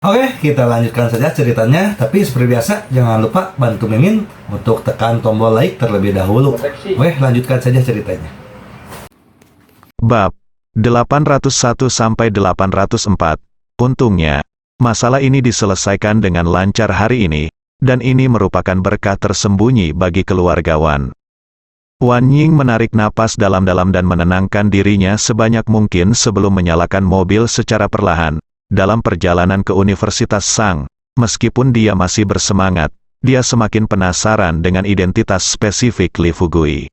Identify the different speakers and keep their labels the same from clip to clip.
Speaker 1: Oke, kita lanjutkan saja ceritanya. Tapi seperti biasa, jangan lupa bantu Mimin untuk tekan tombol like terlebih dahulu. Oke, lanjutkan saja ceritanya.
Speaker 2: Bab 801-804. Untungnya, masalah ini diselesaikan dengan lancar hari ini, dan ini merupakan berkah tersembunyi bagi keluarga Wan. Wan Ying menarik napas dalam-dalam dan menenangkan dirinya sebanyak mungkin sebelum menyalakan mobil secara perlahan. Dalam perjalanan ke Universitas Sang, meskipun dia masih bersemangat, dia semakin penasaran dengan identitas spesifik Li Fugui.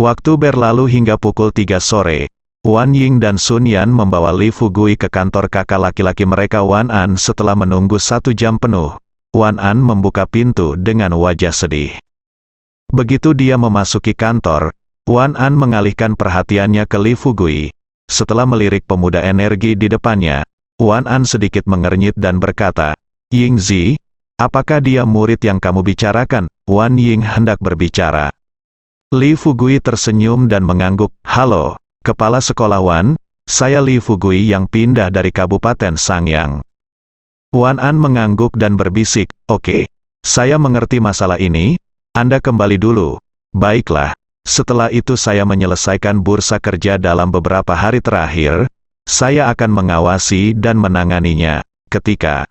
Speaker 2: Waktu berlalu hingga pukul 3 sore, Wan Ying dan Sun Yan membawa Li Fugui ke kantor kakak laki-laki mereka Wan An. Setelah menunggu 1 jam penuh, Wan An membuka pintu dengan wajah sedih. Begitu dia memasuki kantor, Wan An mengalihkan perhatiannya ke Li Fugui. Setelah melirik pemuda energi di depannya, Wan An sedikit mengernyit dan berkata, "Yingzi, apakah dia murid yang kamu bicarakan?" Wan Ying hendak berbicara. Li Fugui tersenyum dan mengangguk, "Halo, kepala sekolah Wan, saya Li Fugui yang pindah dari Kabupaten Sangyang." Wan An mengangguk dan berbisik, "Oke, saya mengerti masalah ini, Anda kembali dulu." "Baiklah, setelah itu saya menyelesaikan bursa kerja dalam beberapa hari terakhir, saya akan mengawasi dan menanganinya." Ketika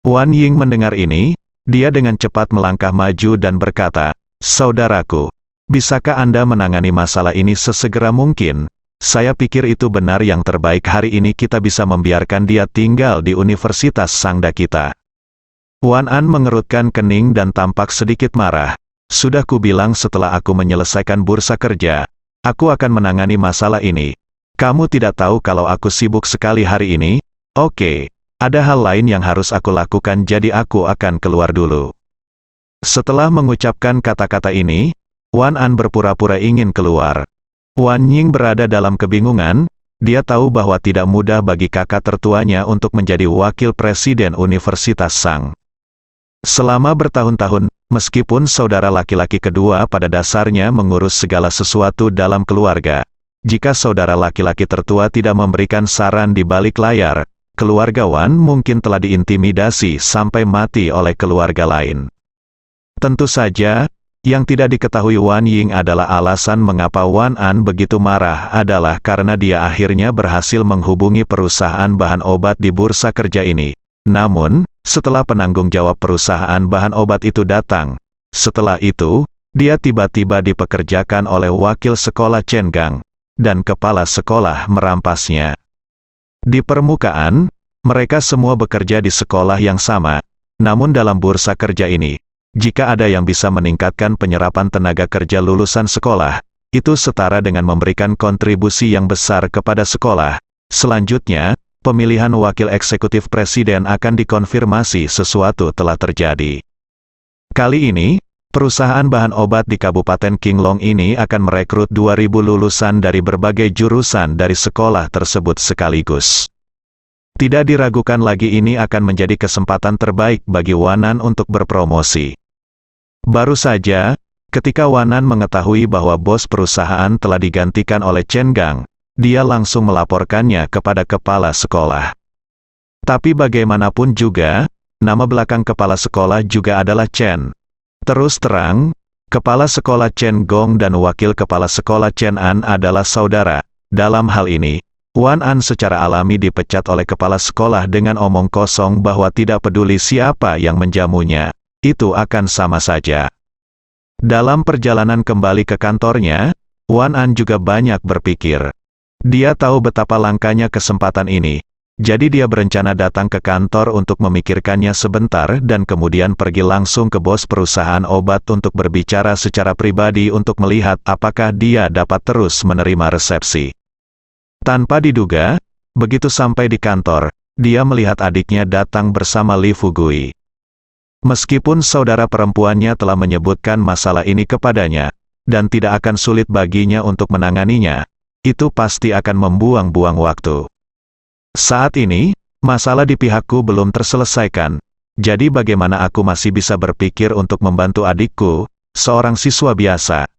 Speaker 2: Wan Ying mendengar ini, dia dengan cepat melangkah maju dan berkata, "Saudaraku, bisakah Anda menangani masalah ini sesegera mungkin? Saya pikir itu benar yang terbaik hari ini kita bisa membiarkan dia tinggal di Universitas Sangda kita." Wan An mengerutkan kening dan tampak sedikit marah. "Sudah kubilang setelah aku menyelesaikan bursa kerja, aku akan menangani masalah ini. Kamu tidak tahu kalau aku sibuk sekali hari ini? Oke, ada hal lain yang harus aku lakukan jadi aku akan keluar dulu." Setelah mengucapkan kata-kata ini, Wan An berpura-pura ingin keluar. Wan Ying berada dalam kebingungan, dia tahu bahwa tidak mudah bagi kakak tertuanya untuk menjadi wakil presiden Universitas Sang. Selama bertahun-tahun, meskipun saudara laki-laki kedua pada dasarnya mengurus segala sesuatu dalam keluarga, jika saudara laki-laki tertua tidak memberikan saran di balik layar, keluarga Wan mungkin telah diintimidasi sampai mati oleh keluarga lain. Tentu saja, yang tidak diketahui Wan Ying adalah alasan mengapa Wan An begitu marah adalah karena dia akhirnya berhasil menghubungi perusahaan bahan obat di bursa kerja ini. Namun, setelah penanggung jawab perusahaan bahan obat itu datang, setelah itu, dia tiba-tiba dipekerjakan oleh wakil sekolah Chen Gang, dan kepala sekolah merampasnya. Di permukaan, mereka semua bekerja di sekolah yang sama, namun dalam bursa kerja ini, jika ada yang bisa meningkatkan penyerapan tenaga kerja lulusan sekolah, itu setara dengan memberikan kontribusi yang besar kepada sekolah. Selanjutnya, pemilihan wakil eksekutif presiden akan dikonfirmasi sesuatu telah terjadi. Kali ini, perusahaan bahan obat di Kabupaten Qinglong ini akan merekrut 2.000 lulusan dari berbagai jurusan dari sekolah tersebut sekaligus. Tidak diragukan lagi ini akan menjadi kesempatan terbaik bagi Wan An untuk berpromosi. Baru saja, ketika Wan An mengetahui bahwa bos perusahaan telah digantikan oleh Chen Gang, dia langsung melaporkannya kepada kepala sekolah. Tapi bagaimanapun juga, nama belakang kepala sekolah juga adalah Chen. Terus terang, kepala sekolah Chen Gong dan wakil kepala sekolah Chen An adalah saudara. Dalam hal ini, Wan An secara alami dipecat oleh kepala sekolah dengan omong kosong bahwa tidak peduli siapa yang menjamunya, itu akan sama saja. Dalam perjalanan kembali ke kantornya, Wan An juga banyak berpikir. Dia tahu betapa langkanya kesempatan ini. Jadi dia berencana datang ke kantor untuk memikirkannya sebentar dan kemudian pergi langsung ke bos perusahaan obat untuk berbicara secara pribadi untuk melihat apakah dia dapat terus menerima resepsi. Tanpa diduga, begitu sampai di kantor, dia melihat adiknya datang bersama Li Fugui. Meskipun saudara perempuannya telah menyebutkan masalah ini kepadanya, dan tidak akan sulit baginya untuk menanganinya, itu pasti akan membuang-buang waktu. Saat ini, masalah di pihakku belum terselesaikan, jadi bagaimana aku masih bisa berpikir untuk membantu adikku, seorang siswa biasa.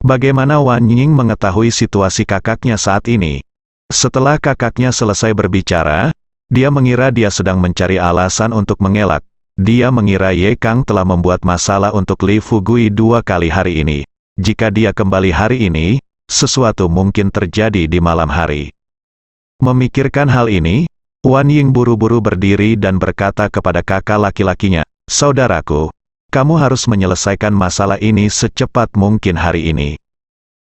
Speaker 2: Bagaimana Wan Ying mengetahui situasi kakaknya saat ini? Setelah kakaknya selesai berbicara, Dia mengira dia sedang mencari alasan untuk mengelak. Dia mengira Ye Kang telah membuat masalah untuk Li Fugui 2 kali hari ini. Jika dia kembali hari ini, sesuatu mungkin terjadi di malam hari. Memikirkan hal ini, Wan Ying buru-buru berdiri dan berkata kepada kakak laki-lakinya, "Saudaraku, kamu harus menyelesaikan masalah ini secepat mungkin hari ini."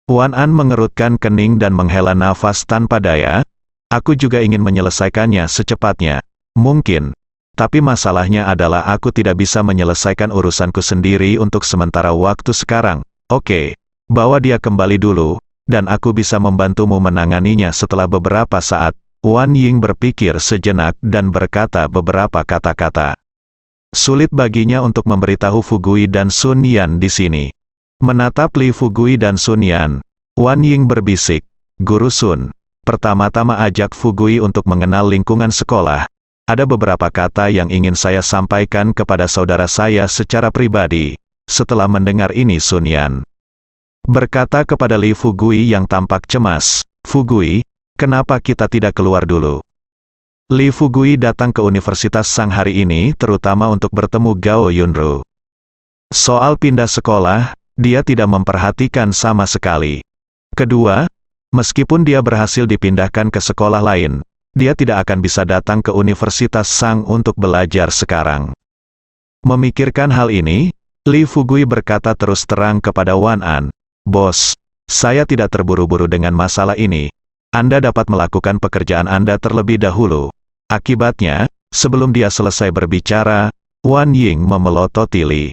Speaker 2: Wan An mengerutkan kening dan menghela nafas tanpa daya. "Aku juga ingin menyelesaikannya secepatnya. Mungkin. Tapi masalahnya adalah aku tidak bisa menyelesaikan urusanku sendiri untuk sementara waktu sekarang. Oke, bawa dia kembali dulu, dan aku bisa membantumu menanganinya setelah beberapa saat." Wan Ying berpikir sejenak dan berkata beberapa kata-kata. Sulit baginya untuk memberitahu Fugui dan Sun Yan di sini. Menatap Li Fugui dan Sun Yan, Wan Ying berbisik, "Guru Sun, pertama-tama ajak Fugui untuk mengenal lingkungan sekolah. Ada beberapa kata yang ingin saya sampaikan kepada saudara saya secara pribadi." Setelah mendengar ini Sun Yan berkata kepada Li Fugui yang tampak cemas, "Fugui, kenapa kita tidak keluar dulu?" Li Fugui datang ke Universitas Sang hari ini terutama untuk bertemu Gao Yunru. Soal pindah sekolah, dia tidak memperhatikan sama sekali. Kedua, meskipun dia berhasil dipindahkan ke sekolah lain, dia tidak akan bisa datang ke Universitas Sang untuk belajar sekarang. Memikirkan hal ini, Li Fugui berkata terus terang kepada Wan An, "Bos, saya tidak terburu-buru dengan masalah ini. Anda dapat melakukan pekerjaan Anda terlebih dahulu." Akibatnya, sebelum dia selesai berbicara, Wan Ying memelototi Li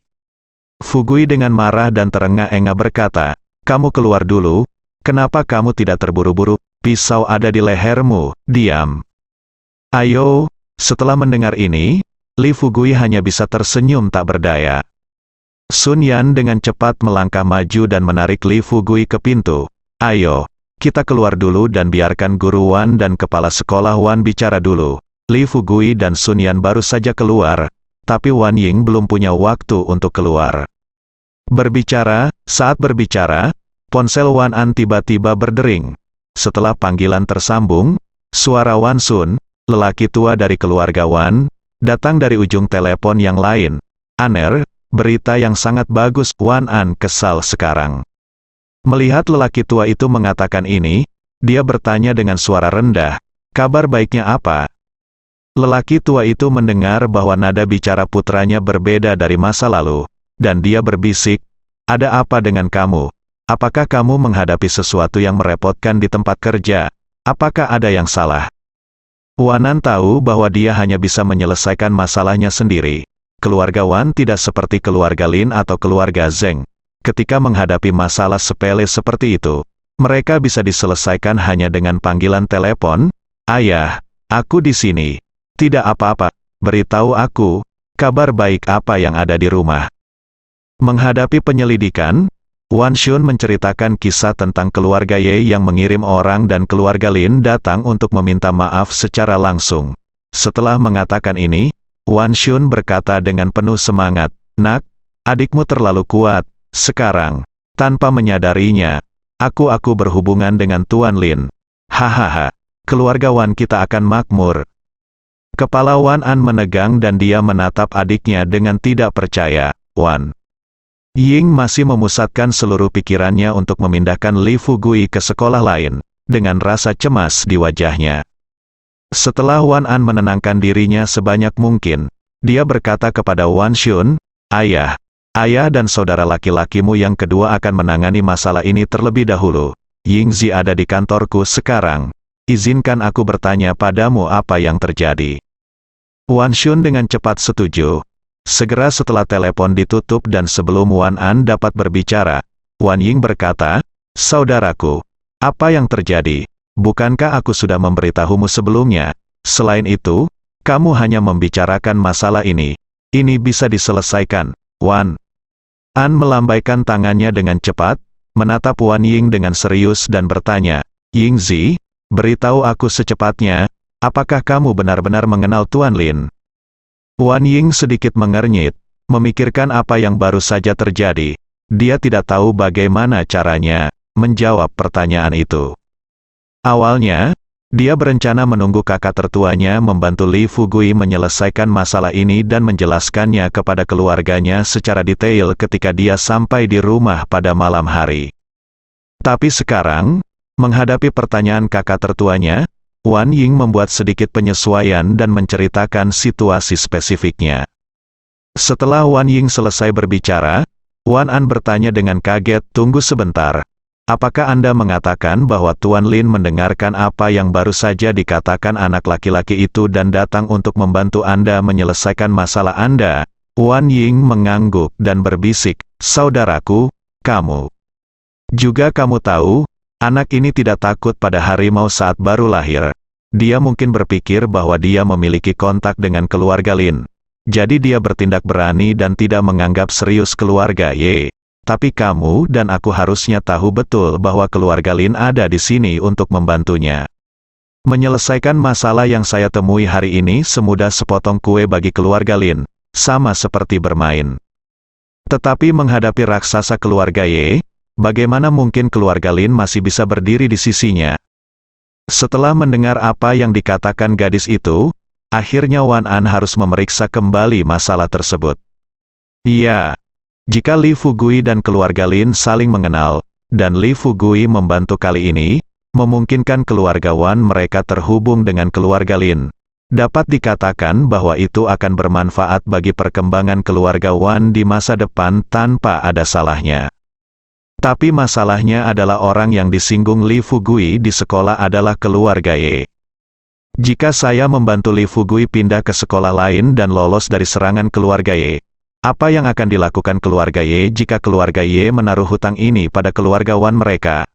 Speaker 2: Fugui dengan marah dan terengah-engah berkata, "Kamu keluar dulu, kenapa kamu tidak terburu-buru? Pisau ada di lehermu, diam." "Ayo." Setelah mendengar ini, Li Fugui hanya bisa tersenyum tak berdaya. Sun Yan dengan cepat melangkah maju dan menarik Li Fugui ke pintu. "Ayo, kita keluar dulu dan biarkan Guru Wan dan Kepala Sekolah Wan bicara dulu." Li Fugui dan Sun Yan baru saja keluar, tapi Wan Ying belum punya waktu untuk keluar. Saat berbicara, ponsel Wan An tiba-tiba berdering. Setelah panggilan tersambung, suara Wan Sun, lelaki tua dari keluarga Wan, datang dari ujung telepon yang lain. "Aner, berita yang sangat bagus." Wan An kesal sekarang. Melihat lelaki tua itu mengatakan ini, dia bertanya dengan suara rendah, "Kabar baiknya apa?" Lelaki tua itu mendengar bahwa nada bicara putranya berbeda dari masa lalu, dan dia berbisik, "Ada apa dengan kamu? Apakah kamu menghadapi sesuatu yang merepotkan di tempat kerja? Apakah ada yang salah?" Wan An tahu bahwa dia hanya bisa menyelesaikan masalahnya sendiri. Keluarga Wan tidak seperti keluarga Lin atau keluarga Zeng. Ketika menghadapi masalah sepele seperti itu, mereka bisa diselesaikan hanya dengan panggilan telepon. "Ayah, aku di sini." "Tidak apa-apa, beritahu aku, kabar baik apa yang ada di rumah." Menghadapi penyelidikan, Wan Shun menceritakan kisah tentang keluarga Ye yang mengirim orang dan keluarga Lin datang untuk meminta maaf secara langsung. Setelah mengatakan ini, Wan Shun berkata dengan penuh semangat, "Nak, adikmu terlalu kuat. Sekarang, tanpa menyadarinya, aku berhubungan dengan Tuan Lin. Hahaha, keluarga Wan kita akan makmur." Kepala Wan An menegang dan dia menatap adiknya dengan tidak percaya. Wan Ying masih memusatkan seluruh pikirannya untuk memindahkan Li Fugui ke sekolah lain, dengan rasa cemas di wajahnya. Setelah Wan An menenangkan dirinya sebanyak mungkin, dia berkata kepada Wan Shun, Ayah dan saudara laki-lakimu yang kedua akan menangani masalah ini terlebih dahulu. Yingzi ada di kantorku sekarang. Izinkan aku bertanya padamu apa yang terjadi." Wan Shun dengan cepat setuju. Segera setelah telepon ditutup dan sebelum Wan An dapat berbicara, Wan Ying berkata, "Saudaraku, apa yang terjadi? Bukankah aku sudah memberitahumu sebelumnya? Selain itu, kamu hanya membicarakan masalah ini. Ini bisa diselesaikan." Wan An melambaikan tangannya dengan cepat, menatap Wan Ying dengan serius dan bertanya, "Yingzi, beritahu aku secepatnya, apakah kamu benar-benar mengenal Tuan Lin?" Wan Ying sedikit mengernyit, memikirkan apa yang baru saja terjadi. Dia tidak tahu bagaimana caranya menjawab pertanyaan itu. Awalnya, Dia berencana menunggu kakak tertuanya membantu Li Fugui menyelesaikan masalah ini dan menjelaskannya kepada keluarganya secara detail ketika dia sampai di rumah pada malam hari. Tapi sekarang, menghadapi pertanyaan kakak tertuanya, Wan Ying membuat sedikit penyesuaian dan menceritakan situasi spesifiknya. Setelah Wan Ying selesai berbicara, Wan An bertanya dengan kaget, "Tunggu sebentar. Apakah Anda mengatakan bahwa Tuan Lin mendengarkan apa yang baru saja dikatakan anak laki-laki itu dan datang untuk membantu Anda menyelesaikan masalah Anda?" Wan Ying mengangguk dan berbisik, "Saudaraku, kamu juga kamu tahu, anak ini tidak takut pada harimau saat baru lahir. Dia mungkin berpikir bahwa dia memiliki kontak dengan keluarga Lin. Jadi dia bertindak berani dan tidak menganggap serius keluarga Ye. Tapi kamu dan aku harusnya tahu betul bahwa keluarga Lin ada di sini untuk membantunya. Menyelesaikan masalah yang saya temui hari ini semudah sepotong kue bagi keluarga Lin, sama seperti bermain. Tetapi menghadapi raksasa keluarga Ye, bagaimana mungkin keluarga Lin masih bisa berdiri di sisinya?" Setelah mendengar apa yang dikatakan gadis itu, akhirnya Wan An harus memeriksa kembali masalah tersebut. Iya. Jika Li Fugui dan keluarga Lin saling mengenal, dan Li Fugui membantu kali ini, memungkinkan keluarga Wan mereka terhubung dengan keluarga Lin. Dapat dikatakan bahwa itu akan bermanfaat bagi perkembangan keluarga Wan di masa depan tanpa ada salahnya. Tapi masalahnya adalah orang yang disinggung Li Fugui di sekolah adalah keluarga Ye. Jika saya membantu Li Fugui pindah ke sekolah lain dan lolos dari serangan keluarga Ye, apa yang akan dilakukan keluarga Ye jika keluarga Ye menaruh hutang ini pada keluarga Wan mereka?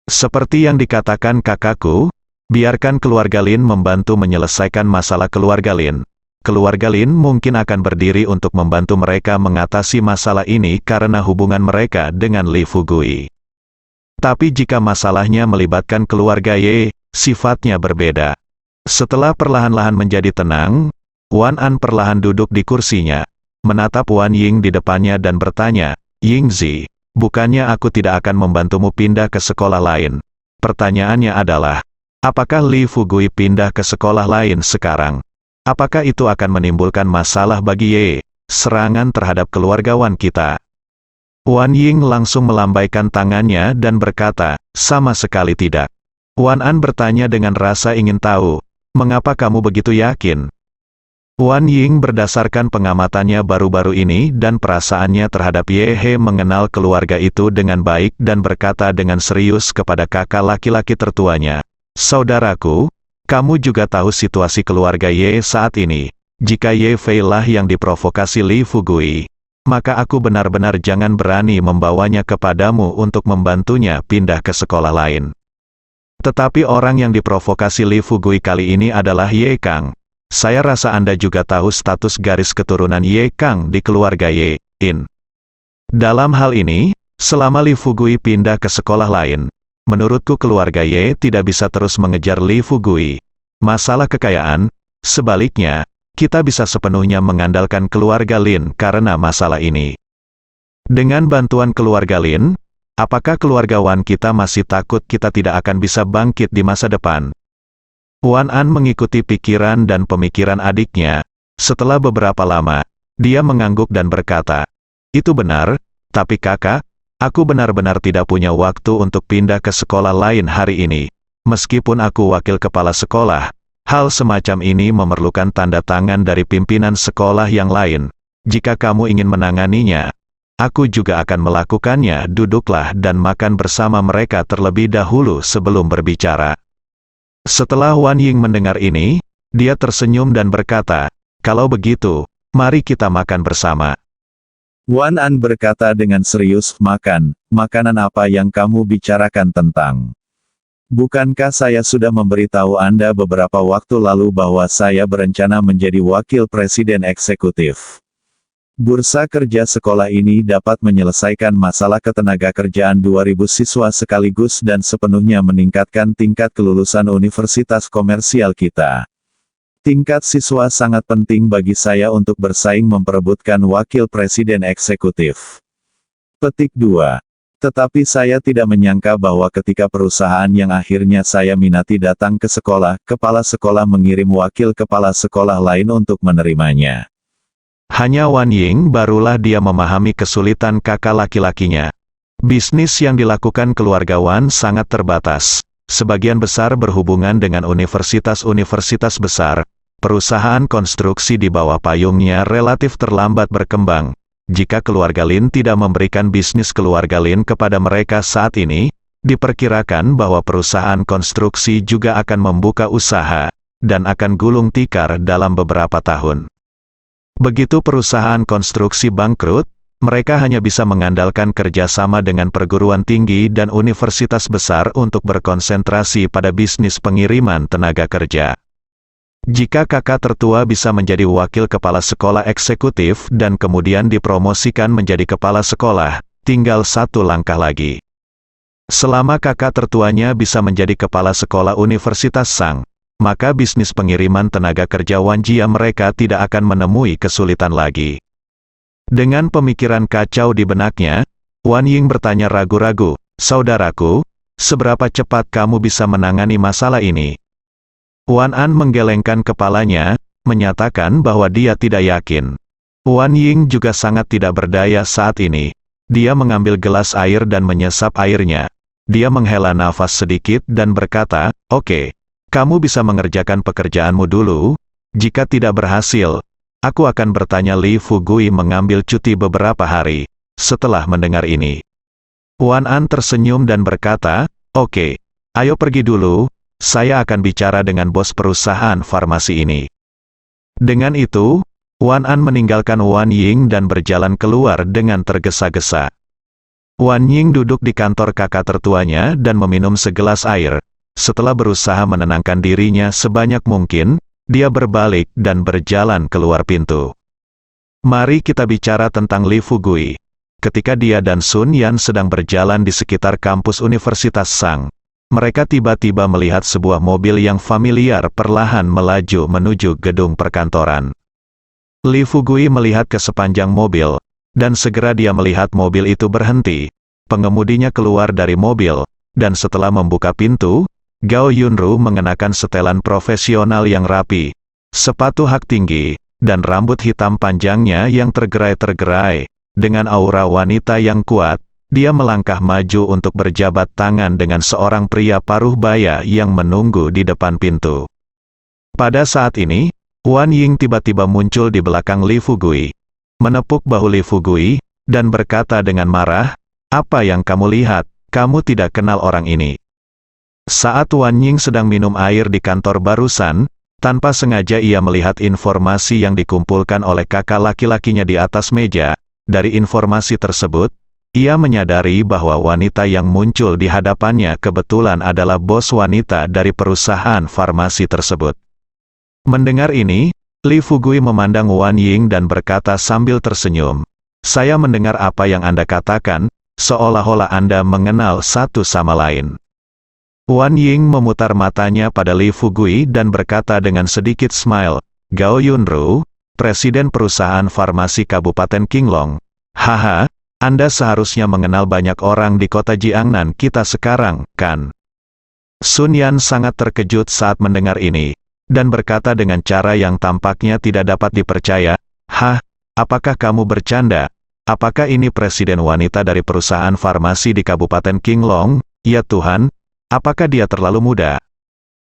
Speaker 2: Seperti yang dikatakan kakakku, biarkan keluarga Lin membantu menyelesaikan masalah keluarga Lin. Keluarga Lin mungkin akan berdiri untuk membantu mereka mengatasi masalah ini karena hubungan mereka dengan Li Fugui. Tapi jika masalahnya melibatkan keluarga Ye, sifatnya berbeda. Setelah perlahan-lahan menjadi tenang, Wan An perlahan duduk di kursinya, menatap Wan Ying di depannya dan bertanya, "Yingzi, bukannya aku tidak akan membantumu pindah ke sekolah lain?" Pertanyaannya adalah, apakah Li Fugui pindah ke sekolah lain sekarang? Apakah itu akan menimbulkan masalah bagi Ye, serangan terhadap keluarga Wan kita? Wan Ying langsung melambaikan tangannya dan berkata, "Sama sekali tidak." Wan An bertanya dengan rasa ingin tahu, "Mengapa kamu begitu yakin?" Wan Ying berdasarkan pengamatannya baru-baru ini dan perasaannya terhadap Ye He mengenal keluarga itu dengan baik dan berkata dengan serius kepada kakak laki-laki tertuanya, "Saudaraku, kamu juga tahu situasi keluarga Ye saat ini. Jika Ye Fei lah yang diprovokasi Li Fugui, maka aku benar-benar jangan berani membawanya kepadamu untuk membantunya pindah ke sekolah lain. Tetapi orang yang diprovokasi Li Fugui kali ini adalah Ye Kang. Saya rasa Anda juga tahu status garis keturunan Ye Kang di keluarga Ye In. Dalam hal ini, selama Li Fugui pindah ke sekolah lain, menurutku keluarga Ye tidak bisa terus mengejar Li Fugui. Masalah kekayaan, sebaliknya, kita bisa sepenuhnya mengandalkan keluarga Lin karena masalah ini. Dengan bantuan keluarga Lin, apakah keluarga Wan kita masih takut kita tidak akan bisa bangkit di masa depan?" Wan An mengikuti pikiran dan pemikiran adiknya. Setelah beberapa lama, dia mengangguk dan berkata, "Itu benar, tapi kakak, aku benar-benar tidak punya waktu untuk pindah ke sekolah lain hari ini. Meskipun aku wakil kepala sekolah, hal semacam ini memerlukan tanda tangan dari pimpinan sekolah yang lain. Jika kamu ingin menanganinya, aku juga akan melakukannya. Duduklah dan makan bersama mereka terlebih dahulu sebelum berbicara." Setelah Wan Ying mendengar ini, dia tersenyum dan berkata, "Kalau begitu, mari kita makan bersama."
Speaker 3: Wan An berkata dengan serius, "Makan, makanan apa yang kamu bicarakan tentang? Bukankah saya sudah memberitahu Anda beberapa waktu lalu bahwa saya berencana menjadi wakil presiden eksekutif? Bursa kerja sekolah ini dapat menyelesaikan masalah ketenagakerjaan 2000 siswa sekaligus dan sepenuhnya meningkatkan tingkat kelulusan universitas komersial kita. Tingkat siswa sangat penting bagi saya untuk bersaing memperebutkan wakil presiden eksekutif." Petik 2. Tetapi saya tidak menyangka bahwa ketika perusahaan yang akhirnya saya minati datang ke sekolah, kepala sekolah mengirim wakil kepala sekolah lain untuk menerimanya.
Speaker 2: Hanya Wan Ying barulah dia memahami kesulitan kakak laki-lakinya. Bisnis yang dilakukan keluarga Wan sangat terbatas. Sebagian besar berhubungan dengan universitas-universitas besar. Perusahaan konstruksi di bawah payungnya relatif terlambat berkembang. Jika keluarga Lin tidak memberikan bisnis keluarga Lin kepada mereka saat ini, diperkirakan bahwa perusahaan konstruksi juga akan membuka usaha, dan akan gulung tikar dalam beberapa tahun. Begitu perusahaan konstruksi bangkrut, mereka hanya bisa mengandalkan kerjasama dengan perguruan tinggi dan universitas besar untuk berkonsentrasi pada bisnis pengiriman tenaga kerja. Jika kakak tertua bisa menjadi wakil kepala sekolah eksekutif dan kemudian dipromosikan menjadi kepala sekolah, tinggal satu langkah lagi. Selama kakak tertuanya bisa menjadi kepala sekolah Universitas Sang, maka bisnis pengiriman tenaga kerja Wan Jia mereka tidak akan menemui kesulitan lagi. Dengan pemikiran kacau di benaknya, Wan Ying bertanya ragu-ragu, "Saudaraku, seberapa cepat kamu bisa menangani masalah ini?" Wan An menggelengkan kepalanya, menyatakan bahwa dia tidak yakin. Wan Ying juga sangat tidak berdaya saat ini. Dia mengambil gelas air dan menyesap airnya. Dia menghela nafas sedikit dan berkata, "Oke, kamu bisa mengerjakan pekerjaanmu dulu. Jika tidak berhasil, aku akan bertanya Li Fugui mengambil cuti beberapa hari." Setelah mendengar ini, Wan An tersenyum dan berkata, "Oke, ayo pergi dulu. Saya akan bicara dengan bos perusahaan farmasi ini." Dengan itu, Wan An meninggalkan Wan Ying dan berjalan keluar dengan tergesa-gesa. Wan Ying duduk di kantor kakak tertuanya dan meminum segelas air. Setelah berusaha menenangkan dirinya sebanyak mungkin, dia berbalik dan berjalan keluar pintu. Mari kita bicara tentang Li Fugui. Ketika dia dan Sun Yan sedang berjalan di sekitar kampus Universitas Sang, mereka tiba-tiba melihat sebuah mobil yang familiar perlahan melaju menuju gedung perkantoran. Li Fugui melihat ke sepanjang mobil, dan segera dia melihat mobil itu berhenti. Pengemudinya keluar dari mobil, dan setelah membuka pintu, Gao Yunru mengenakan setelan profesional yang rapi, sepatu hak tinggi, dan rambut hitam panjangnya yang tergerai-tergerai. Dengan aura wanita yang kuat, dia melangkah maju untuk berjabat tangan dengan seorang pria paruh baya yang menunggu di depan pintu. Pada saat ini, Wan Ying tiba-tiba muncul di belakang Li Fugui, menepuk bahu Li Fugui, dan berkata dengan marah, "Apa yang kamu lihat? Kamu tidak kenal orang ini." Saat Wan Ying sedang minum air di kantor barusan, tanpa sengaja ia melihat informasi yang dikumpulkan oleh kakak laki-lakinya di atas meja. Dari informasi tersebut, ia menyadari bahwa wanita yang muncul di hadapannya kebetulan adalah bos wanita dari perusahaan farmasi tersebut. Mendengar ini, Li Fugui memandang Wan Ying dan berkata sambil tersenyum, "Saya mendengar apa yang Anda katakan, seolah-olah Anda mengenal satu sama lain." Wan Ying memutar matanya pada Li Fugui dan berkata dengan sedikit smile, "Gao Yunru, presiden perusahaan farmasi Kabupaten Qinglong. Haha. Anda seharusnya mengenal banyak orang di kota Jiangnan kita sekarang, kan?" Sun Yan sangat terkejut saat mendengar ini, dan berkata dengan cara yang tampaknya tidak dapat dipercaya, "Hah? Apakah kamu bercanda? Apakah ini presiden wanita dari perusahaan farmasi di Kabupaten Qinglong? Ya Tuhan, apakah dia terlalu muda?"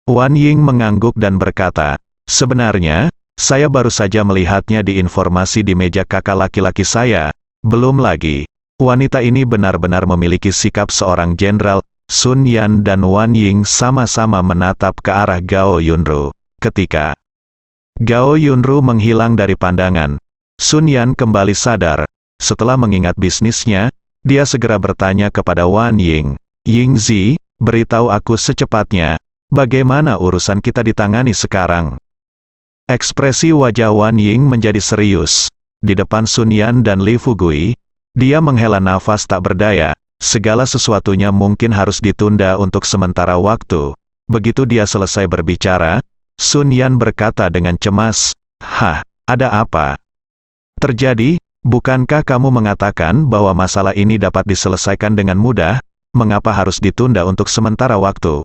Speaker 2: Wan Ying mengangguk dan berkata, "Sebenarnya, saya baru saja melihatnya di informasi di meja kakak laki-laki saya. Belum lagi, wanita ini benar-benar memiliki sikap seorang jenderal." Sun Yan dan Wan Ying sama-sama menatap ke arah Gao Yunru. Ketika Gao Yunru menghilang dari pandangan, Sun Yan kembali sadar. Setelah mengingat bisnisnya, dia segera bertanya kepada Wan Ying, "Yingzi, beritahu aku secepatnya, bagaimana urusan kita ditangani sekarang?" Ekspresi wajah Wan Ying menjadi serius. Di depan Sun Yan dan Li Fugui, dia menghela nafas tak berdaya. Segala sesuatunya mungkin harus ditunda untuk sementara waktu. Begitu dia selesai berbicara, Sun Yan berkata dengan cemas, "Hah, ada apa?" "Terjadi, Bukankah kamu mengatakan bahwa masalah ini dapat diselesaikan dengan mudah? Mengapa harus ditunda untuk sementara waktu?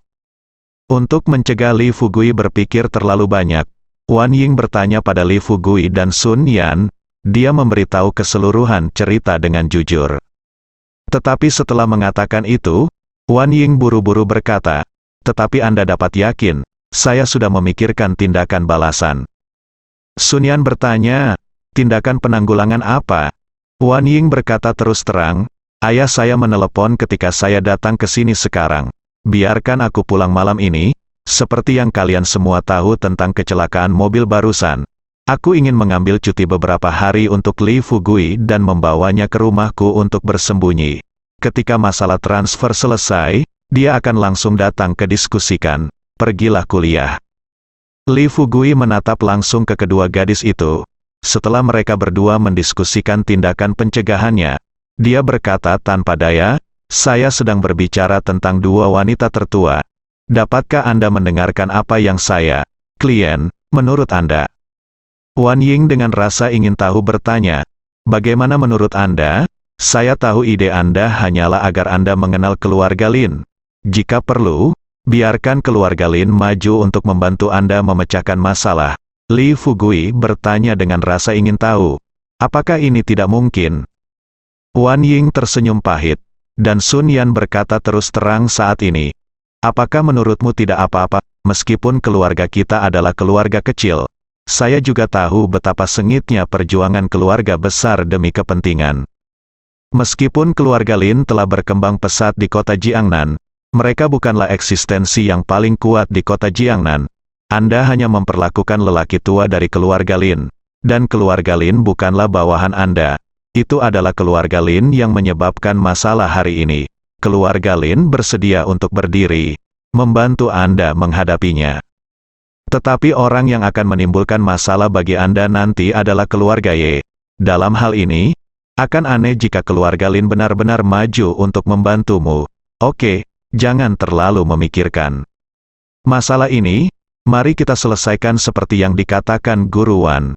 Speaker 2: Untuk mencegah Li Fugui berpikir terlalu banyak, Wan Ying bertanya pada Li Fugui dan Sun Yan. Dia memberitahu keseluruhan cerita dengan jujur. Tetapi setelah mengatakan itu, Wan Ying buru-buru berkata, "Tetapi Anda dapat yakin, saya sudah memikirkan tindakan balasan." Sun Yan bertanya, "Tindakan penanggulangan apa?" Wan Ying berkata terus terang, "Ayah saya menelepon ketika saya datang ke sini sekarang. Biarkan aku pulang malam ini, seperti yang kalian semua tahu tentang kecelakaan mobil barusan. Aku ingin mengambil cuti beberapa hari untuk Li Fugui dan membawanya ke rumahku untuk bersembunyi. Ketika masalah transfer selesai, dia akan langsung datang ke diskusikan. Pergilah kuliah." Li Fugui menatap langsung ke kedua gadis itu. Setelah mereka berdua mendiskusikan tindakan pencegahannya, dia berkata tanpa daya, "Saya sedang berbicara tentang dua wanita tertua. Dapatkah Anda mendengarkan apa yang saya, klien, menurut Anda?" Wan Ying dengan rasa ingin tahu bertanya, "Bagaimana menurut Anda?" "Saya tahu ide Anda hanyalah agar Anda mengenal keluarga Lin. Jika perlu, biarkan keluarga Lin maju untuk membantu Anda memecahkan masalah." Li Fugui bertanya dengan rasa ingin tahu, "Apakah ini tidak mungkin?" Wan Ying tersenyum pahit, dan Sun Yan berkata terus terang saat ini, "Apakah menurutmu tidak apa-apa, meskipun keluarga kita adalah keluarga kecil? Saya juga tahu betapa sengitnya perjuangan keluarga besar demi kepentingan. Meskipun keluarga Lin telah berkembang pesat di kota Jiangnan, mereka bukanlah eksistensi yang paling kuat di kota Jiangnan. Anda hanya memperlakukan lelaki tua dari keluarga Lin, dan keluarga Lin bukanlah bawahan Anda. Itu adalah keluarga Lin yang menyebabkan masalah hari ini. Keluarga Lin bersedia untuk berdiri, membantu Anda menghadapinya. Tetapi orang yang akan menimbulkan masalah bagi Anda nanti adalah keluarga Ye. Dalam hal ini, akan aneh jika keluarga Lin benar-benar maju untuk membantumu. Oke, jangan terlalu memikirkan masalah ini. Mari kita selesaikan seperti yang dikatakan Guru Wan."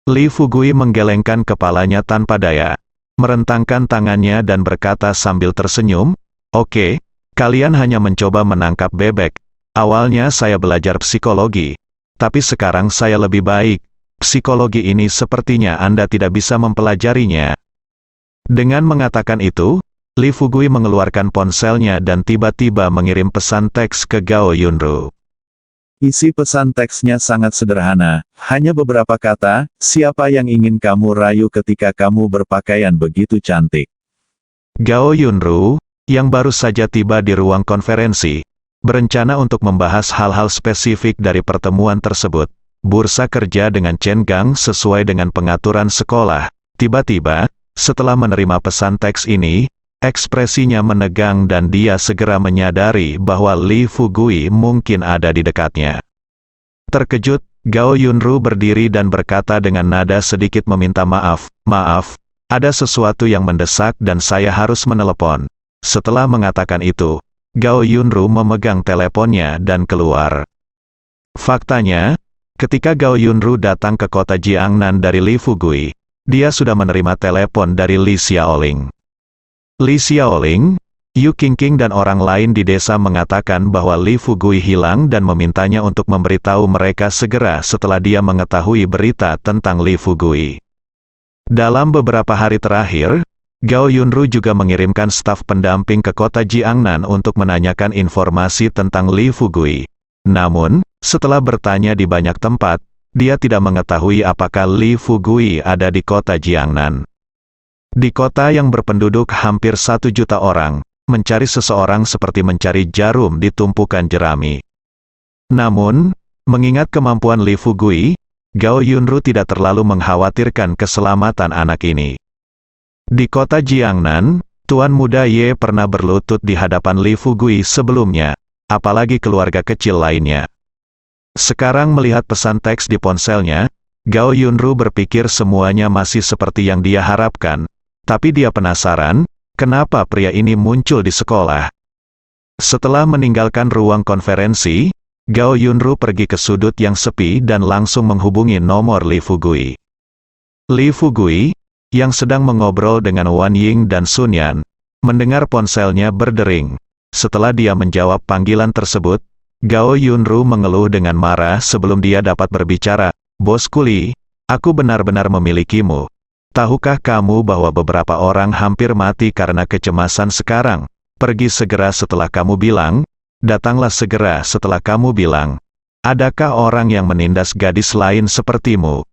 Speaker 2: Li Fugui menggelengkan kepalanya tanpa daya, merentangkan tangannya dan berkata sambil tersenyum, "Oke, kalian hanya mencoba menangkap bebek. Awalnya saya belajar psikologi, tapi sekarang saya lebih baik. Psikologi ini sepertinya Anda tidak bisa mempelajarinya." Dengan mengatakan itu, Li Fugui mengeluarkan ponselnya dan tiba-tiba mengirim pesan teks ke Gao Yunru.
Speaker 3: Isi pesan teksnya sangat sederhana, hanya beberapa kata, "Siapa yang ingin kamu rayu ketika kamu berpakaian begitu cantik?"
Speaker 2: Gao Yunru, yang baru saja tiba di ruang konferensi, berencana untuk membahas hal-hal spesifik dari pertemuan tersebut. Bursa kerja dengan Chen Gang sesuai dengan pengaturan sekolah. Tiba-tiba, setelah menerima pesan teks ini, ekspresinya menegang dan dia segera menyadari bahwa Li Fugui mungkin ada di dekatnya. Terkejut, Gao Yunru berdiri dan berkata dengan nada sedikit meminta maaf, "Maaf, ada sesuatu yang mendesak dan saya harus menelepon." Setelah mengatakan itu, Gao Yunru memegang teleponnya dan keluar. Faktanya, ketika Gao Yunru datang ke kota Jiangnan dari Li Fugui, dia sudah menerima telepon dari Li Xiaoling. Li Xiaoling, Yu Qingqing dan orang lain di desa mengatakan bahwa Li Fugui hilang dan memintanya untuk memberitahu mereka segera setelah dia mengetahui berita tentang Li Fugui. Dalam beberapa hari terakhir, Gao Yunru juga mengirimkan staf pendamping ke kota Jiangnan untuk menanyakan informasi tentang Li Fugui. Namun, setelah bertanya di banyak tempat, dia tidak mengetahui apakah Li Fugui ada di kota Jiangnan. Di kota yang berpenduduk hampir 1 juta orang, mencari seseorang seperti mencari jarum di tumpukan jerami. Namun, mengingat kemampuan Li Fugui, Gao Yunru tidak terlalu mengkhawatirkan keselamatan anak ini. Di kota Jiangnan, Tuan Muda Ye pernah berlutut di hadapan Li Fugui sebelumnya, apalagi keluarga kecil lainnya. Sekarang melihat pesan teks di ponselnya, Gao Yunru berpikir semuanya masih seperti yang dia harapkan, tapi dia penasaran, kenapa pria ini muncul di sekolah. Setelah meninggalkan ruang konferensi, Gao Yunru pergi ke sudut yang sepi dan langsung menghubungi nomor Li Fugui. "Li Fugui, yang sedang mengobrol dengan Wan Ying dan Sun Yan, mendengar ponselnya berdering. Setelah dia menjawab panggilan tersebut, Gao Yunru mengeluh dengan marah sebelum dia dapat berbicara. Bos Kuli, aku benar-benar memilikimu. Tahukah kamu bahwa beberapa orang hampir mati karena kecemasan sekarang? Pergi segera setelah kamu bilang, datanglah segera setelah kamu bilang. Adakah orang yang menindas gadis lain sepertimu?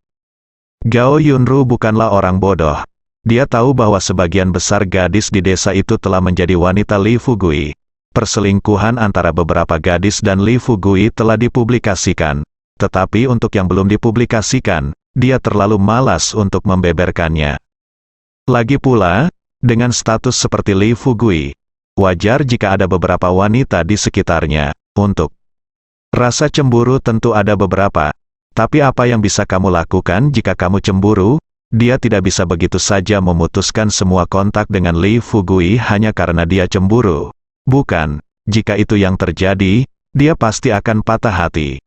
Speaker 2: Gao Yunru bukanlah orang bodoh. Dia tahu bahwa sebagian besar gadis di desa itu telah menjadi wanita Li Fugui. Perselingkuhan antara beberapa gadis dan Li Fugui telah dipublikasikan. Tetapi untuk yang belum dipublikasikan, dia terlalu malas untuk membeberkannya. Lagi pula, dengan status seperti Li Fugui, wajar jika ada beberapa wanita di sekitarnya. Untuk rasa cemburu tentu ada beberapa. Tapi apa yang bisa kamu lakukan jika kamu cemburu? Dia tidak bisa begitu saja memutuskan semua kontak dengan Li Fugui hanya karena dia cemburu. Bukan, jika itu yang terjadi, dia pasti akan patah hati.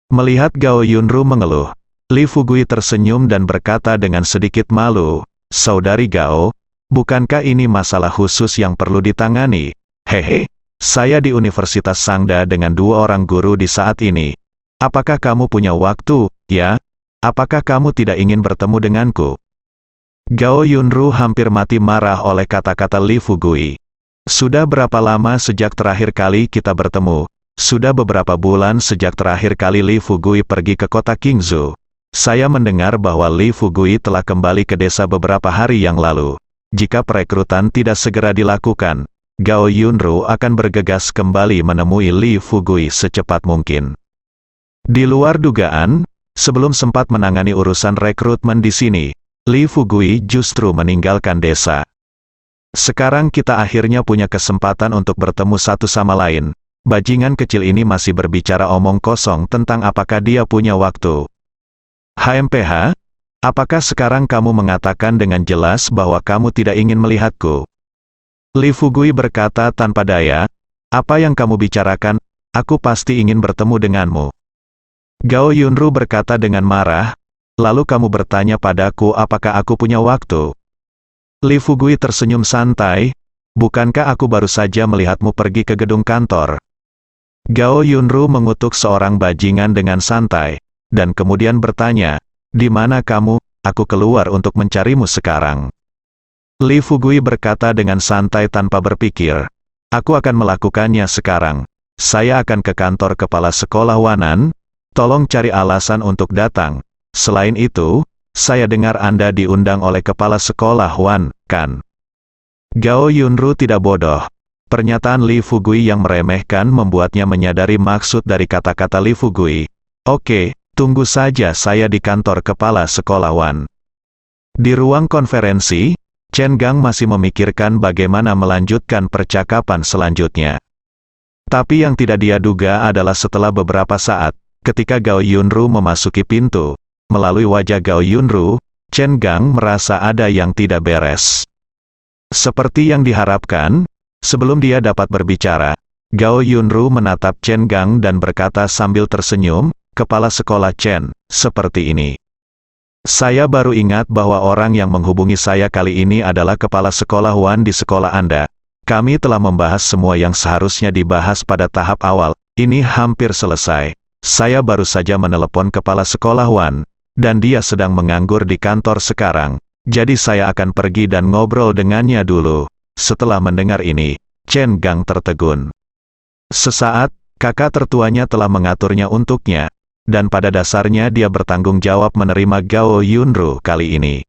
Speaker 2: Melihat Gao Yunru mengeluh, Li Fugui tersenyum dan berkata dengan sedikit malu, "Saudari Gao, bukankah ini masalah khusus yang perlu ditangani? Hehe, saya di Universitas Sangda dengan 2 orang guru di saat ini. Apakah kamu punya waktu, ya? Apakah kamu tidak ingin bertemu denganku?" Gao Yunru hampir mati marah oleh kata-kata Li Fugui. "Sudah berapa lama sejak terakhir kali kita bertemu?" "Sudah beberapa bulan sejak terakhir kali Li Fugui pergi ke kota Qingzhou. Saya mendengar bahwa Li Fugui telah kembali ke desa beberapa hari yang lalu. Jika perekrutan tidak segera dilakukan, Gao Yunru akan bergegas kembali menemui Li Fugui secepat mungkin." Di luar dugaan, sebelum sempat menangani urusan rekrutmen di sini, Li Fugui justru meninggalkan desa. Sekarang kita akhirnya punya kesempatan untuk bertemu satu sama lain. Bajingan kecil ini masih berbicara omong kosong tentang apakah dia punya waktu. HMPH, apakah sekarang kamu mengatakan dengan jelas bahwa kamu tidak ingin melihatku? Li Fugui berkata tanpa daya, "Apa yang kamu bicarakan? Aku pasti ingin bertemu denganmu." Gao Yunru berkata dengan marah, "Lalu kamu bertanya padaku apakah aku punya waktu?" Li Fugui tersenyum santai, "Bukankah aku baru saja melihatmu pergi ke gedung kantor?" Gao Yunru mengutuk seorang bajingan dengan santai, dan kemudian bertanya, "Di mana kamu? Aku keluar untuk mencarimu sekarang." Li Fugui berkata dengan santai tanpa berpikir, "Aku akan melakukannya sekarang. Saya akan ke kantor kepala sekolah Wanan. Tolong cari alasan untuk datang. Selain itu, saya dengar Anda diundang oleh kepala sekolah Wan, kan?" Gao Yunru tidak bodoh. Pernyataan Li Fugui yang meremehkan membuatnya menyadari maksud dari kata-kata Li Fugui. "Oke, tunggu saja saya di kantor kepala sekolah Wan." Di ruang konferensi, Chen Gang masih memikirkan bagaimana melanjutkan percakapan selanjutnya. Tapi yang tidak dia duga adalah setelah beberapa saat, ketika Gao Yunru memasuki pintu, melalui wajah Gao Yunru, Chen Gang merasa ada yang tidak beres. Seperti yang diharapkan, sebelum dia dapat berbicara, Gao Yunru menatap Chen Gang dan berkata sambil tersenyum, "Kepala sekolah Chen, seperti ini. Saya baru ingat bahwa orang yang menghubungi saya kali ini adalah kepala sekolah Wan di sekolah Anda. Kami telah membahas semua yang seharusnya dibahas pada tahap awal, ini hampir selesai. Saya baru saja menelepon kepala sekolah Wan, dan dia sedang menganggur di kantor sekarang, jadi saya akan pergi dan ngobrol dengannya dulu." Setelah mendengar ini, Chen Gang tertegun. Sesaat, kakak tertuanya telah mengaturnya untuknya, dan pada dasarnya dia bertanggung jawab menerima Gao Yunru kali ini.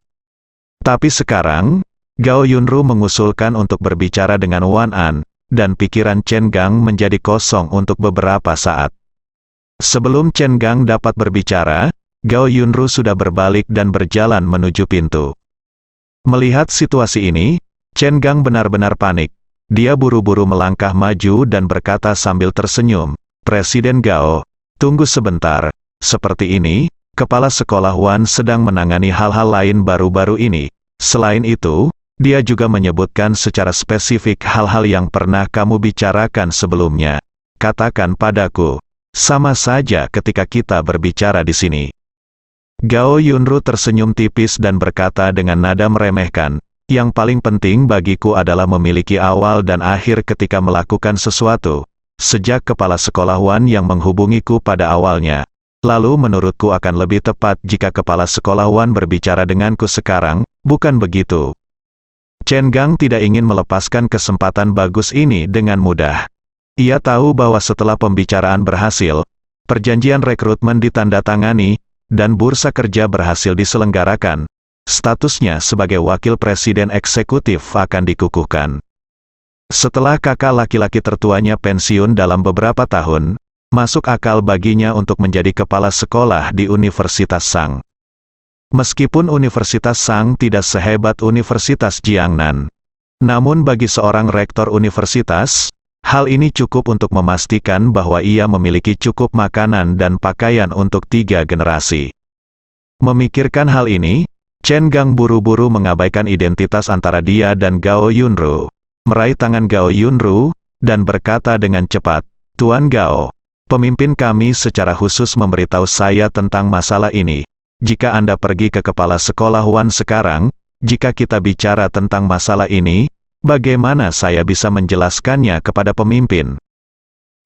Speaker 2: Tapi sekarang, Gao Yunru mengusulkan untuk berbicara dengan Wan An, dan pikiran Chen Gang menjadi kosong untuk beberapa saat. Sebelum Chen Gang dapat berbicara, Gao Yunru sudah berbalik dan berjalan menuju pintu. Melihat situasi ini, Chen Gang benar-benar panik. Dia buru-buru melangkah maju dan berkata sambil tersenyum, "Presiden Gao, tunggu sebentar. Seperti ini, kepala sekolah Wan sedang menangani hal-hal lain baru-baru ini. Selain itu, dia juga menyebutkan secara spesifik hal-hal yang pernah kamu bicarakan sebelumnya. Katakan padaku. Sama saja ketika kita berbicara di sini." Gao Yunru tersenyum tipis dan berkata dengan nada meremehkan, yang paling penting bagiku adalah memiliki awal dan akhir ketika melakukan sesuatu. Sejak kepala sekolah Wan yang menghubungiku pada awalnya. Lalu menurutku akan lebih tepat jika kepala sekolah Wan berbicara denganku sekarang, bukan begitu? Chen Gang tidak ingin melepaskan kesempatan bagus ini dengan mudah. Ia tahu bahwa setelah pembicaraan berhasil, perjanjian rekrutmen ditandatangani, dan bursa kerja berhasil diselenggarakan, statusnya sebagai wakil presiden eksekutif akan dikukuhkan. Setelah kakak laki-laki tertuanya pensiun dalam beberapa tahun, masuk akal baginya untuk menjadi kepala sekolah di Universitas Sang. Meskipun Universitas Sang tidak sehebat Universitas Jiangnan, namun bagi seorang rektor universitas, hal ini cukup untuk memastikan bahwa ia memiliki cukup makanan dan pakaian untuk 3 generasi. Memikirkan hal ini, Chen Gang buru-buru mengabaikan identitas antara dia dan Gao Yunru, meraih tangan Gao Yunru, dan berkata dengan cepat, "Tuan Gao, pemimpin kami secara khusus memberitahu saya tentang masalah ini. Jika Anda pergi ke kepala sekolah Wan sekarang, jika kita bicara tentang masalah ini, bagaimana saya bisa menjelaskannya kepada pemimpin?"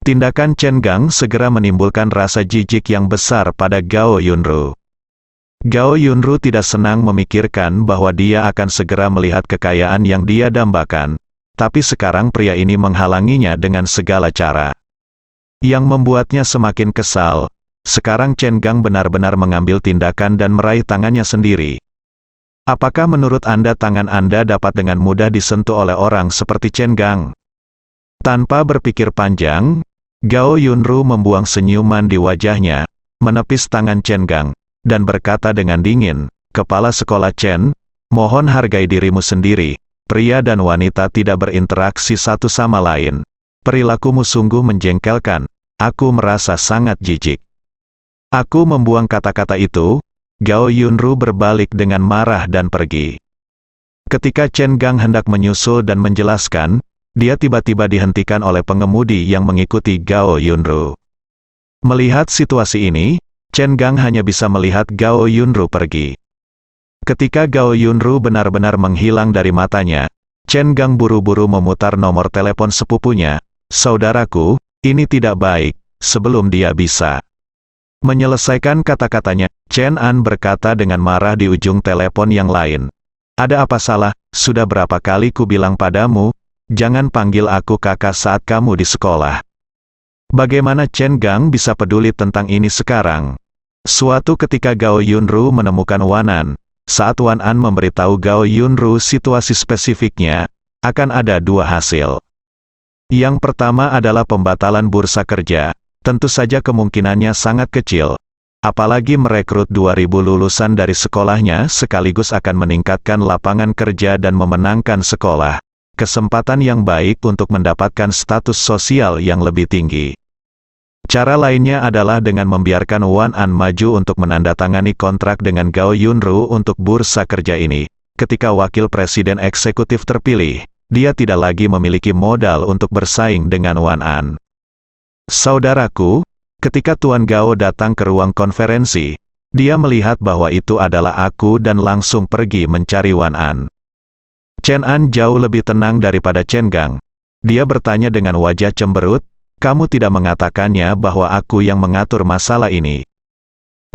Speaker 2: Tindakan Chen Gang segera menimbulkan rasa jijik yang besar pada Gao Yunru. Gao Yunru tidak senang memikirkan bahwa dia akan segera melihat kekayaan yang dia dambakan, tapi sekarang pria ini menghalanginya dengan segala cara. Yang membuatnya semakin kesal, sekarang Chen Gang benar-benar mengambil tindakan dan meraih tangannya sendiri. Apakah menurut Anda tangan Anda dapat dengan mudah disentuh oleh orang seperti Chen Gang? Tanpa berpikir panjang, Gao Yunru membuang senyuman di wajahnya, menepis tangan Chen Gang, dan berkata dengan dingin, "Kepala sekolah Chen, mohon hargai dirimu sendiri. Pria dan wanita tidak berinteraksi satu sama lain. Perilakumu sungguh menjengkelkan. Aku merasa sangat jijik." Aku membuang kata-kata itu. Gao Yunru berbalik dengan marah dan pergi. Ketika Chen Gang hendak menyusul dan menjelaskan, dia tiba-tiba dihentikan oleh pengemudi yang mengikuti Gao Yunru. Melihat situasi ini, Chen Gang hanya bisa melihat Gao Yunru pergi. Ketika Gao Yunru benar-benar menghilang dari matanya, Chen Gang buru-buru memutar nomor telepon sepupunya. "Saudaraku, ini tidak baik," sebelum dia bisa menyelesaikan kata-katanya, Chen An berkata dengan marah di ujung telepon yang lain. "Ada apa salah? Sudah berapa kali ku bilang padamu, jangan panggil aku kakak saat kamu di sekolah." Bagaimana Chen Gang bisa peduli tentang ini sekarang? Suatu ketika Gao Yunru menemukan Wan An. Saat Wan An memberitahu Gao Yunru situasi spesifiknya, akan ada 2 hasil. Yang pertama adalah pembatalan bursa kerja. Tentu saja kemungkinannya sangat kecil. Apalagi merekrut 2000 lulusan dari sekolahnya sekaligus akan meningkatkan lapangan kerja dan memenangkan sekolah. Kesempatan yang baik untuk mendapatkan status sosial yang lebih tinggi. Cara lainnya adalah dengan membiarkan Wan An maju untuk menandatangani kontrak dengan Gao Yunru untuk bursa kerja ini. Ketika wakil presiden eksekutif terpilih, dia tidak lagi memiliki modal untuk bersaing dengan Wan An. Saudaraku, ketika Tuan Gao datang ke ruang konferensi, dia melihat bahwa itu adalah aku dan langsung pergi mencari Wan An. Chen An jauh lebih tenang daripada Chen Gang. Dia bertanya dengan wajah cemberut, "Kamu tidak mengatakannya bahwa aku yang mengatur masalah ini?"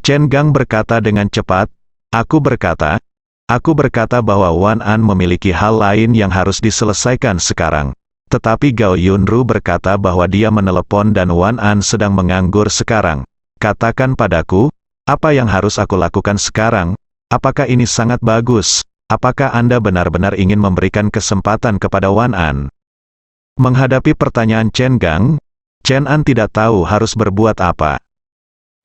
Speaker 2: Chen Gang berkata dengan cepat, Aku berkata bahwa Wan An memiliki hal lain yang harus diselesaikan sekarang. Tetapi Gao Yunru berkata bahwa dia menelepon dan Wan An sedang menganggur sekarang. Katakan padaku, apa yang harus aku lakukan sekarang? Apakah ini sangat bagus? Apakah Anda benar-benar ingin memberikan kesempatan kepada Wan An? Menghadapi pertanyaan Chen Gang, Chen An tidak tahu harus berbuat apa.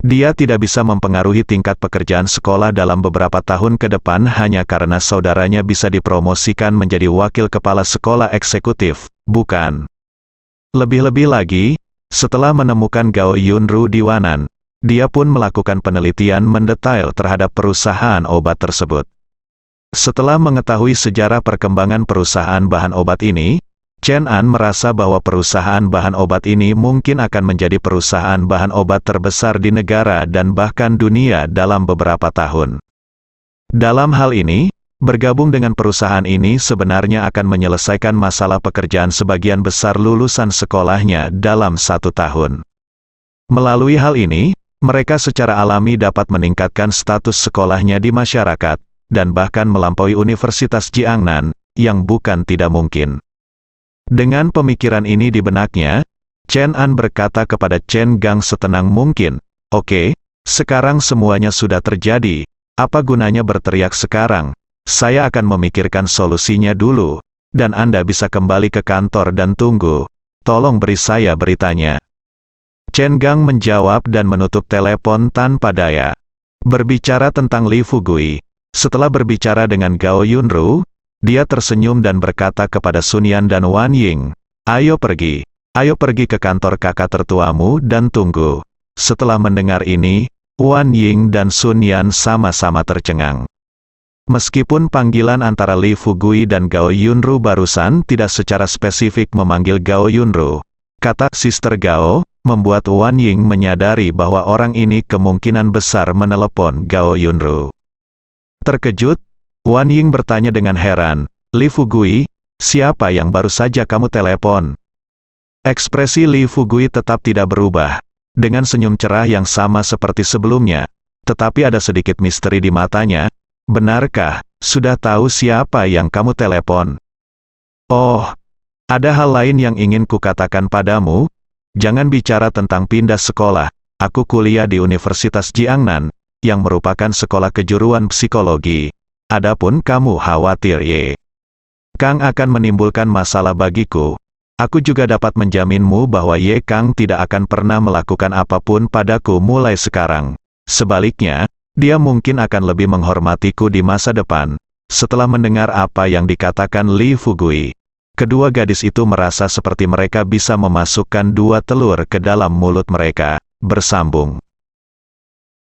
Speaker 2: Dia tidak bisa mempengaruhi tingkat pekerjaan sekolah dalam beberapa tahun ke depan hanya karena saudaranya bisa dipromosikan menjadi wakil kepala sekolah eksekutif, bukan? Lebih-lebih lagi, setelah menemukan Gao Yunru di Wan An, dia pun melakukan penelitian mendetail terhadap perusahaan obat tersebut. Setelah mengetahui sejarah perkembangan perusahaan bahan obat ini, Chen An merasa bahwa perusahaan bahan obat ini mungkin akan menjadi perusahaan bahan obat terbesar di negara dan bahkan dunia dalam beberapa tahun. Dalam hal ini, bergabung dengan perusahaan ini sebenarnya akan menyelesaikan masalah pekerjaan sebagian besar lulusan sekolahnya dalam 1 tahun. Melalui hal ini, mereka secara alami dapat meningkatkan status sekolahnya di masyarakat, dan bahkan melampaui Universitas Jiangnan, yang bukan tidak mungkin. Dengan pemikiran ini di benaknya, Chen An berkata kepada Chen Gang setenang mungkin, "Oke, sekarang semuanya sudah terjadi, apa gunanya berteriak sekarang? Saya akan memikirkan solusinya dulu, dan Anda bisa kembali ke kantor dan tunggu. Tolong beri saya beritanya." Chen Gang menjawab dan menutup telepon tanpa daya. Berbicara tentang Li Fugui, setelah berbicara dengan Gao Yunru, dia tersenyum dan berkata kepada Sun Yan dan Wan Ying, ayo pergi ke kantor kakak tertuamu dan tunggu." Setelah mendengar ini, Wan Ying dan Sun Yan sama-sama tercengang. Meskipun panggilan antara Li Fugui dan Gao Yunru barusan tidak secara spesifik memanggil Gao Yunru, kata Sister Gao membuat Wan Ying menyadari bahwa orang ini kemungkinan besar menelepon Gao Yunru. Terkejut, Wan Ying bertanya dengan heran, "Li Fugui, siapa yang baru saja kamu telepon?" Ekspresi Li Fugui tetap tidak berubah, dengan senyum cerah yang sama seperti sebelumnya, tetapi ada sedikit misteri di matanya. "Benarkah, sudah tahu siapa yang kamu telepon?" "Oh, ada hal lain yang ingin kukatakan padamu. Jangan bicara tentang pindah sekolah. Aku kuliah di Universitas Jiangnan, yang merupakan sekolah kejuruan psikologi. Adapun kamu khawatir Ye Kang akan menimbulkan masalah bagiku, aku juga dapat menjaminmu bahwa Ye Kang tidak akan pernah melakukan apapun padaku mulai sekarang. Sebaliknya, dia mungkin akan lebih menghormatiku di masa depan." Setelah mendengar apa yang dikatakan Li Fugui, kedua gadis itu merasa seperti mereka bisa memasukkan 2 telur ke dalam mulut mereka, bersambung.